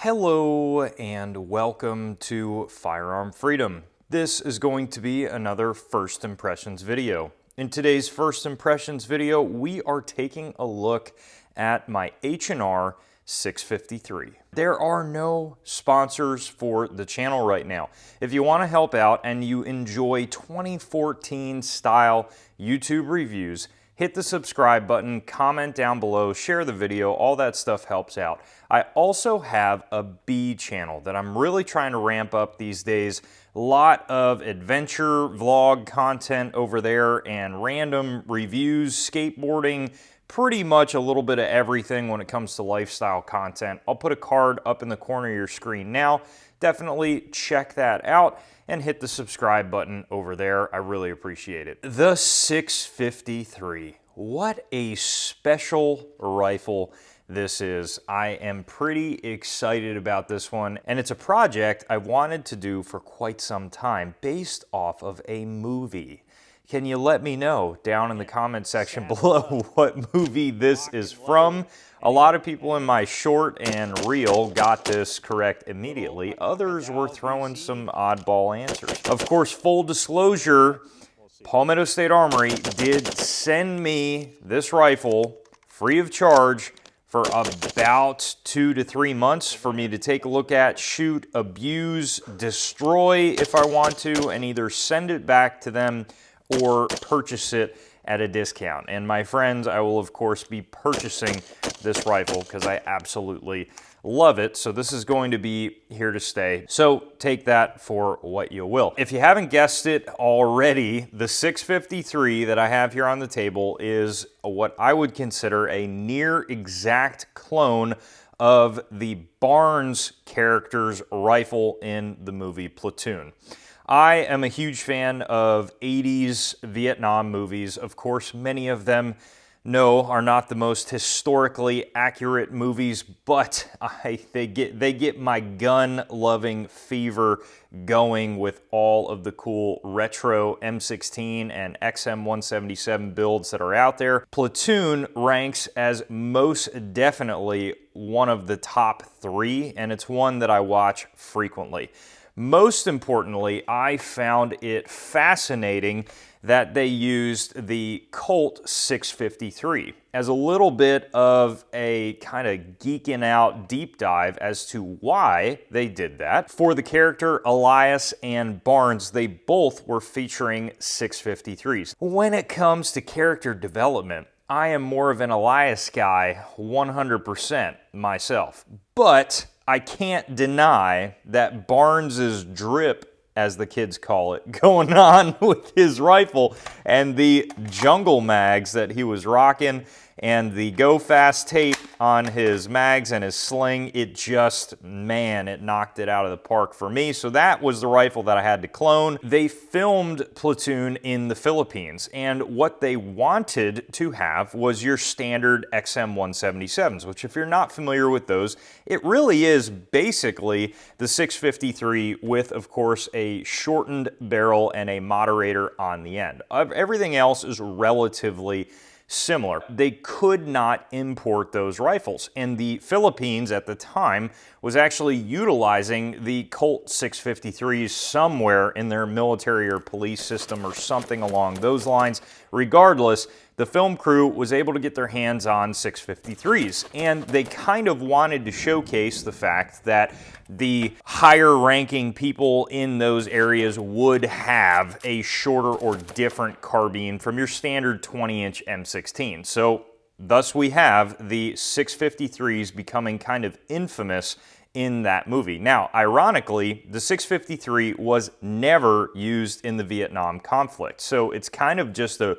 Hello and welcome to Firearm Freedom. This is going to be another First Impressions video. In today's First Impressions video, we are taking a look at my H&R 653. There are no sponsors for the channel right now. If you want to help out and you enjoy 2014 style YouTube reviews, hit the subscribe button, comment down below, share the video, all that stuff helps out. I also have a B channel that I'm really trying to ramp up these days. A lot of adventure vlog content over there and random reviews, skateboarding, pretty much a little bit of everything when it comes to lifestyle content. I'll put a card up in the corner of your screen now. Definitely check that out and hit the subscribe button over there. I really appreciate it. The 653. What a special rifle this is. I am pretty excited about this one, and it's a project I wanted to do for quite some time based off of a movie. Can you let me know down in the comment section below what movie this is from? A lot of people in my short and reel got this correct immediately. Others were throwing some oddball answers. Of course, full disclosure, Palmetto State Armory did send me this rifle free of charge for about 2 to 3 months for me to take a look at, shoot, abuse, destroy if I want to, and either send it back to them or purchase it at a discount. And my friends, I will of course be purchasing this rifle because I absolutely love it. So this is going to be here to stay. So take that for what you will. If you haven't guessed it already, the 653 that I have here on the table is what I would consider a near exact clone of the Barnes character's rifle in the movie Platoon. I am a huge fan of 80s Vietnam movies. Of course, many of them, no, are not the most historically accurate movies, but they get my gun-loving fever going with all of the cool retro M16 and XM177 builds that are out there. Platoon ranks as most definitely one of the top 3, and it's one that I watch frequently. Most importantly, I found it fascinating that they used the Colt 653 as a little bit of a kind of geeking out deep dive as to why they did that. For the character Elias and Barnes, they both were featuring 653s. When it comes to character development, I am more of an Elias guy 100% myself, but I can't deny that Barnes's drip, as the kids call it, going on with his rifle and the jungle mags that he was rocking and the go fast tape on his mags and his sling, it just, man, it knocked it out of the park for me. So that was the rifle that I had to clone. They filmed Platoon in the Philippines, and what they wanted to have was your standard XM177s, which if you're not familiar with those, it really is basically the 653 with, of course, a shortened barrel and a moderator on the end. Everything else is relatively similar. They could not import those rifles, and the Philippines at the time was actually utilizing the Colt 653s somewhere in their military or police system or something along those lines. Regardless, the film crew was able to get their hands on 653s, and they kind of wanted to showcase the fact that the higher ranking people in those areas would have a shorter or different carbine from your standard 20-inch M16. So thus we have the 653s becoming kind of infamous in that movie. Now, ironically, the 653 was never used in the Vietnam conflict. So it's kind of just a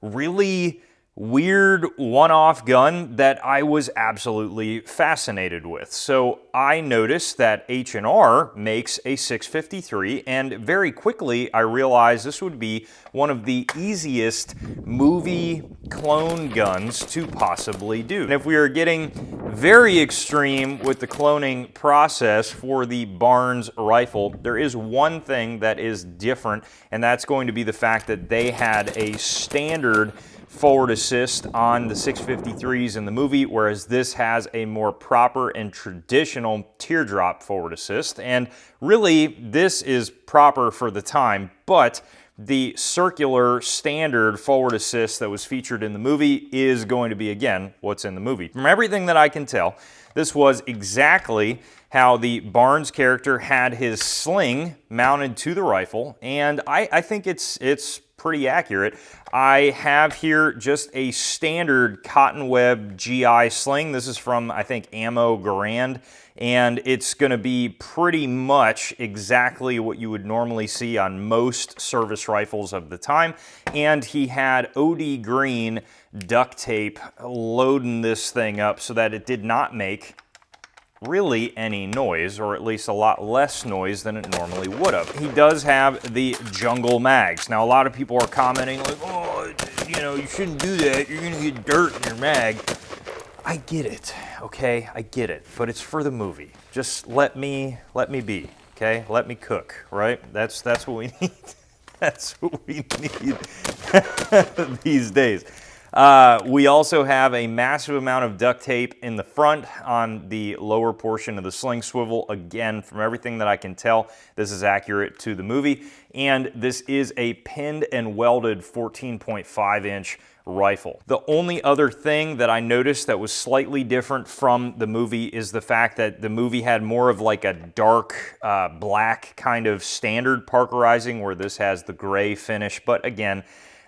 really weird one-off gun that I was absolutely fascinated with. So I noticed that H&R makes a 653, and very quickly I realized this would be one of the easiest movie clone guns to possibly do. And if we are getting very extreme with the cloning process for the Barnes rifle, there is one thing that is different, and that's going to be the fact that they had a standard forward assist on the 653s in the movie, whereas this has a more proper and traditional teardrop forward assist. And really, this is proper for the time, but the circular standard forward assist that was featured in the movie is going to be, again, what's in the movie. From everything that I can tell, this was exactly how the Barnes character had his sling mounted to the rifle, and I think it's pretty accurate. I have here just a standard cotton web GI sling. This is from, I think, Ammo Garand, and it's going to be pretty much exactly what you would normally see on most service rifles of the time. And he had OD green duct tape loading this thing up so that it did not make really any noise, or at least a lot less noise than it normally would have. He does have the jungle mags. Now, a lot of people are commenting like, oh, you know, you shouldn't do that. You're gonna get dirt in your mag. I get it, okay? I get it, but it's for the movie. Just let me be, okay? Let me cook, right? That's what we need. That's what we need these days. We also have a massive amount of duct tape in the front on the lower portion of the sling swivel. Again, from everything that I can tell, this is accurate to the movie. And this is a pinned and welded 14.5 inch rifle. The only other thing that I noticed that was slightly different from the movie is the fact that the movie had more of like a dark black kind of standard parkerizing, where this has the gray finish. But again,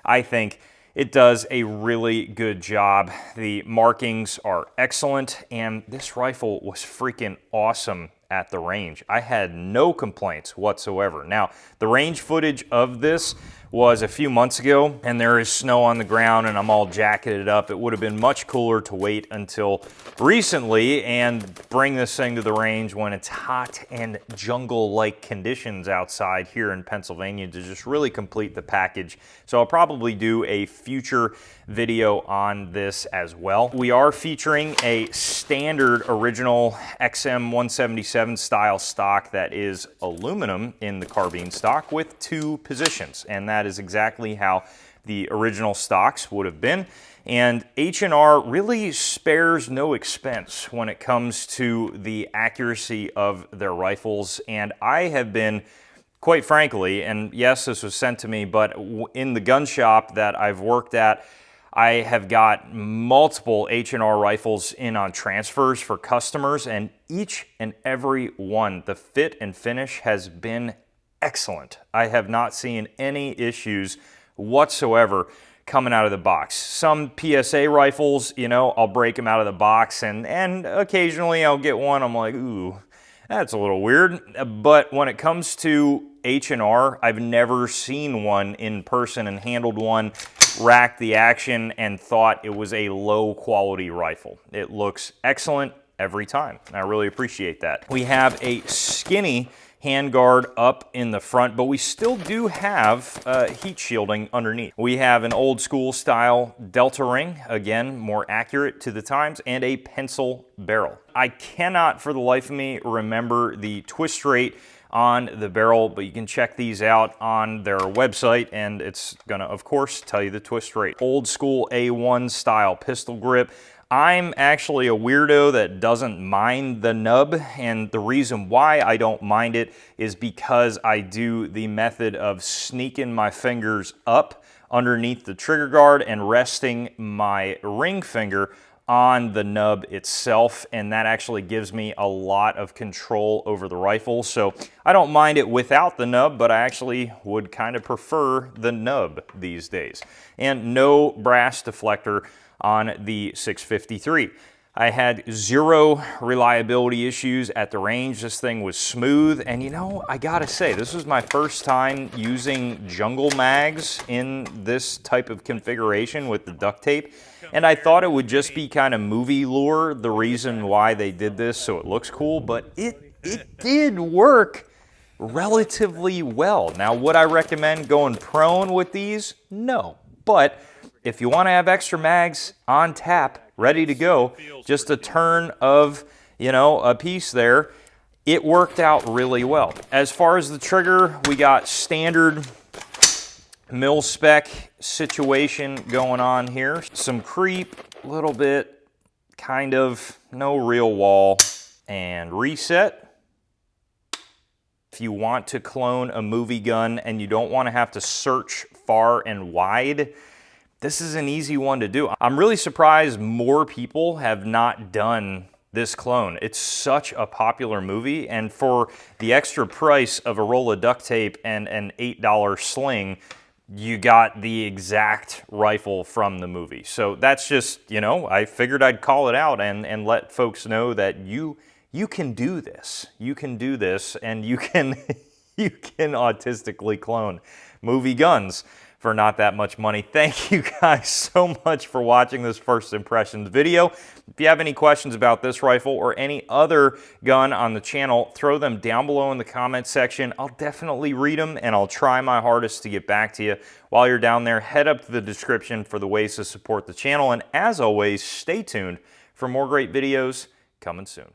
I think it does a really good job. The markings are excellent, and this rifle was freaking awesome at the range. I had no complaints whatsoever. Now, the range footage of this was a few months ago, and there is snow on the ground and I'm all jacketed up. It would have been much cooler to wait until recently and bring this thing to the range when it's hot and jungle-like conditions outside here in Pennsylvania to just really complete the package. So I'll probably do a future video on this as well. We are featuring a standard original XM177 style stock that is aluminum in the carbine stock with 2 positions, and that is exactly how the original stocks would have been. And H&R really spares no expense when it comes to the accuracy of their rifles, and I have been, quite frankly, and yes, this was sent to me, but in the gun shop that I've worked at, I have got multiple H&R rifles in on transfers for customers, and each and every one, the fit and finish has been excellent. I have not seen any issues whatsoever coming out of the box. Some PSA rifles, you know, I'll break them out of the box, and occasionally I'll get one, I'm like, ooh, that's a little weird. But when it comes to H&R, I've never seen one in person and handled one, racked the action, and thought it was a low quality rifle. It looks excellent every time. I really appreciate that. We have a skinny handguard up in the front, but we still do have heat shielding underneath. We have an old school style Delta ring, again, more accurate to the times, and a pencil barrel. I cannot for the life of me remember the twist rate on the barrel, but you can check these out on their website, and it's gonna, of course, tell you the twist rate. Old school A1 style pistol grip. I'm actually a weirdo that doesn't mind the nub, and the reason why I don't mind it is because I do the method of sneaking my fingers up underneath the trigger guard and resting my ring finger on the nub itself, and that actually gives me a lot of control over the rifle. So I don't mind it without the nub, but I actually would kind of prefer the nub these days. And no brass deflector on the 653. I had 0 reliability issues at the range. This thing was smooth, and you know, I gotta say, this was my first time using jungle mags in this type of configuration with the duct tape, and I thought it would just be kind of movie lure, the reason why they did this, so it looks cool, but it did work relatively well. Now, would I recommend going prone with these? No, but if you want to have extra mags on tap, ready to go, just a turn of, you know, a piece there, it worked out really well. As far as the trigger, we got standard mil-spec situation going on here. Some creep, a little bit, kind of, no real wall, and reset. If you want to clone a movie gun and you don't want to have to search far and wide, this is an easy one to do. I'm really surprised more people have not done this clone. It's such a popular movie, and for the extra price of a roll of duct tape and an $8 sling, you got the exact rifle from the movie. So that's just, you know, I figured I'd call it out and let folks know that you can do this. You can do this, and you can autistically clone movie guns for not that much money. Thank you guys so much for watching this first impressions video. If you have any questions about this rifle or any other gun on the channel, throw them down below in the comment section. I'll definitely read them, and I'll try my hardest to get back to you. While you're down there, head up to the description for the ways to support the channel, and as always, stay tuned for more great videos coming soon.